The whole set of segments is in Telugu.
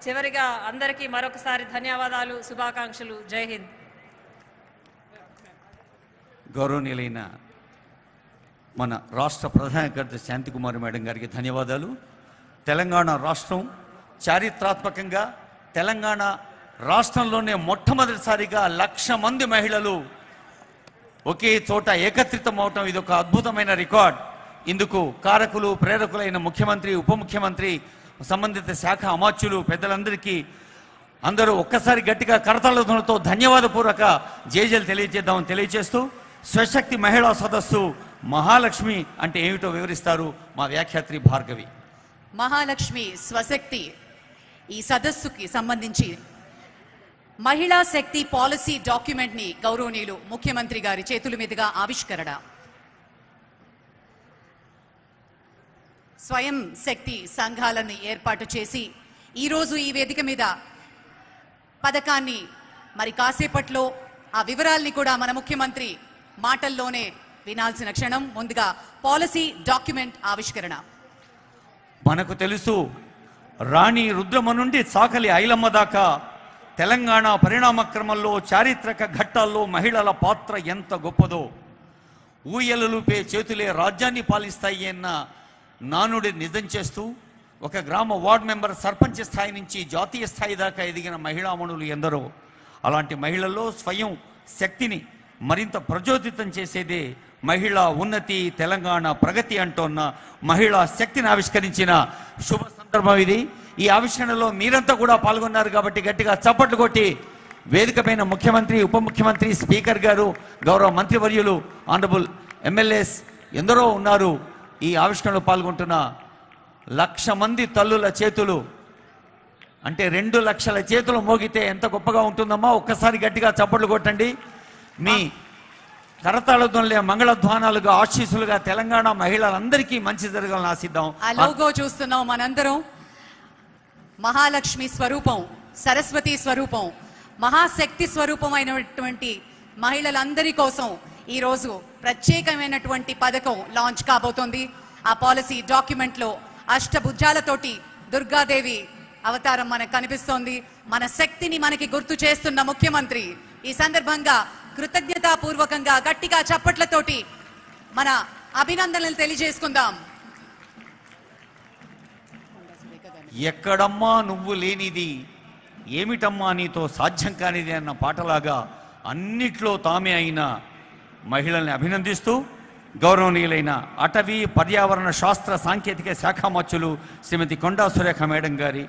చివరిగా అందరికీ మరొకసారి ధన్యవాదాలు, శుభాకాంక్షలు. జై హింద్. గౌరవనీయులైన మన రాష్ట్ర ప్రధాన కార్యదర్శి శాంతికుమారి మేడం గారికి ధన్యవాదాలు. తెలంగాణ రాష్ట్రం చారిత్రాత్మకంగా తెలంగాణ రాష్ట్రంలోనే మొట్టమొదటిసారిగా 1,00,000 మంది మహిళలు ఒకే చోట ఏకత్రితం అవటం ఇది ఒక అద్భుతమైన రికార్డ్. ఇందుకు కారకులు ప్రేరకులైన ముఖ్యమంత్రి, ఉప ముఖ్యమంత్రి, సంబంధిత శాఖ అమాత్యులు, పెద్దలందరికీ అందరూ ఒక్కసారి గట్టిగా కరతాళధ్వనులతో ధన్యవాదపూర్వక జేజేలు తెలియజేద్దామని తెలియజేస్తూ, స్వశక్తి మహిళా సదస్సు మహాలక్ష్మి అంటే ఏమిటో వివరిస్తారు మా వ్యాఖ్యాత్రి భార్గవి. మహాలక్ష్మి స్వశక్తి ఈ సదస్సుకి సంబంధించి మహిళా శక్తి పాలసీ డాక్యుమెంట్ ని గౌరవనీయులు ముఖ్యమంత్రి గారి చేతుల మీదుగా ఆవిష్కరణ. స్వయం శక్తి సంఘాలను ఏర్పాటు చేసి ఈరోజు ఈ వేదిక మీద పథకాన్ని మరి కాసేపట్లో ఆ వివరాల్ని కూడా మన ముఖ్యమంత్రి మాటల్లోనే వినాల్సిన క్షణం. ముందుగా పాలసీ డాక్యుమెంట్ ఆవిష్కరణ. మనకు తెలుసు, రాణి రుద్రమ నుండి చాకలి ఐలమ్మ దాకా తెలంగాణ పరిణామ క్రమంలో చారిత్రక ఘట్టాల్లో మహిళల పాత్ర ఎంత గొప్పదో. ఊయలలుపే చేతులే రాజ్యాన్ని పాలిస్తాయి అన్న నానుడి నిజం చేస్తూ ఒక గ్రామ వార్డ్ మెంబర్, సర్పంచ్ స్థాయి నుంచి జాతీయ స్థాయి దాకా ఎదిగిన మహిళామణులు ఎందరో. అలాంటి మహిళల్లో స్వయం శక్తిని మరింత ప్రచోదితం చేసేదే మహిళా ఉన్నతి, తెలంగాణ ప్రగతి అంటోన్న మహిళా శక్తిని ఆవిష్కరించిన శుభ సందర్భం ఇది. ఈ ఆవిష్కరణలో మీరంతా కూడా పాల్గొన్నారు కాబట్టి గట్టిగా చప్పట్లు కొట్టి వేదిక పైన ముఖ్యమంత్రి, ఉప ముఖ్యమంత్రి, స్పీకర్ గారు, గౌరవ మంత్రివర్యులు, ఆనరబుల్ ఎమ్మెల్యేస్ ఎందరో ఉన్నారు. ఈ ఆవిష్కరణలో పాల్గొంటున్న 1,00,000 మంది తల్లుల చేతులు అంటే 2 లక్షల చేతులు మోగితే ఎంత గొప్పగా ఉంటుందమ్మా. ఒక్కసారి గట్టిగా చప్పట్లు కొట్టండి. మీ కరతాళధ్వనులే మంగళధ్వానాలుగా, ఆశీస్సులుగా తెలంగాణ మహిళలందరికీ మంచి జరగాలని ఆశిద్దాం. ఆ లోగో చూస్తున్నాం మనందరం. మహాలక్ష్మి స్వరూపం, సరస్వతి స్వరూపం, మహాశక్తి స్వరూపమైనటువంటి మహిళలందరి కోసం ఈరోజు ప్రత్యేకమైనటువంటి పథకం లాంచ్ కాబోతోంది. ఆ పాలసీ డాక్యుమెంట్ లో అష్టభుజాలతోటి దుర్గాదేవి అవతారం మనకు కనిపిస్తోంది. మన శక్తిని మనకి గుర్తు చేస్తున్న ముఖ్యమంత్రి ఈ సందర్భంగా కృతజ్ఞతాపూర్వకంగా గట్టిగా చప్పట్లతోటి మన అభినందనలు తెలియజేసుకుందాం. ఎక్కడమ్మా నువ్వు లేనిది, ఏమిటమ్మా నీతో సాధ్యం కానిది అన్న పాటలాగా అన్నిట్లో తామే అయిన మహిళల్ని అభినందిస్తూ గౌరవనీయులైన అటవీ పర్యావరణ శాస్త్ర సాంకేతిక శాఖామత్యులు శ్రీమతి కొండా సురేఖ మేడం గారి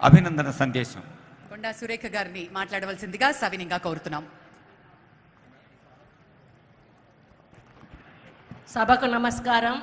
అభినందన సందేశం. కొండా సురేఖ గారిని మాట్లాడవలసిందిగా సవినీయంగా కోరుతున్నాం. సభకు నమస్కారం.